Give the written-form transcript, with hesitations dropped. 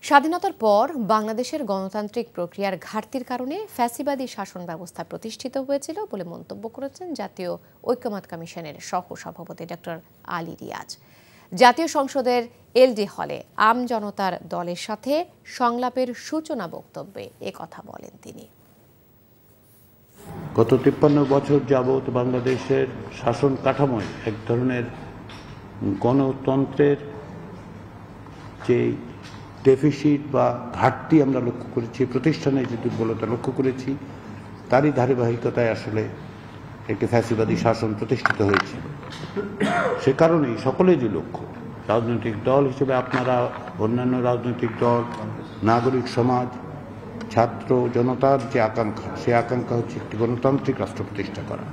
স্বাধীনতার পর বাংলাদেশের গণতান্ত্রিক প্রক্রিয়ার ঘাটতির কারণে ফ্যাসিবাদী শাসন ব্যবস্থা প্রতিষ্ঠিত হয়েছিল বলে মন্তব্য করেছেন জাতীয় ঐক্যমত কমিশনের সহ-সভাপতি ডক্টর আলী রিয়াজ। জাতীয় সংসদের এলডি হলে আম জনতার দলের সাথে সংলাপের সূচনা বক্তব্যে একথা বলেন তিনি। গত 53 বছর যাবৎ বাংলাদেশের শাসন কাঠামোয় এক ধরনের গণতন্ত্রের যে ডেফিসিট বা ঘাটতি আমরা লক্ষ্য করেছি, প্রতিষ্ঠানে যে দুর্বলতা লক্ষ্য করেছি, তারই ধারাবাহিকতায় আসলে একটি ফ্যাসিবাদী শাসন প্রতিষ্ঠিত হয়েছে। সে কারণেই সকলের যে লক্ষ্য, রাজনৈতিক দল হিসেবে আপনারা, অন্যান্য রাজনৈতিক দল, নাগরিক সমাজ, ছাত্র জনতার যে আকাঙ্ক্ষা, সে আকাঙ্ক্ষা হচ্ছে একটি গণতান্ত্রিক রাষ্ট্র প্রতিষ্ঠা করা।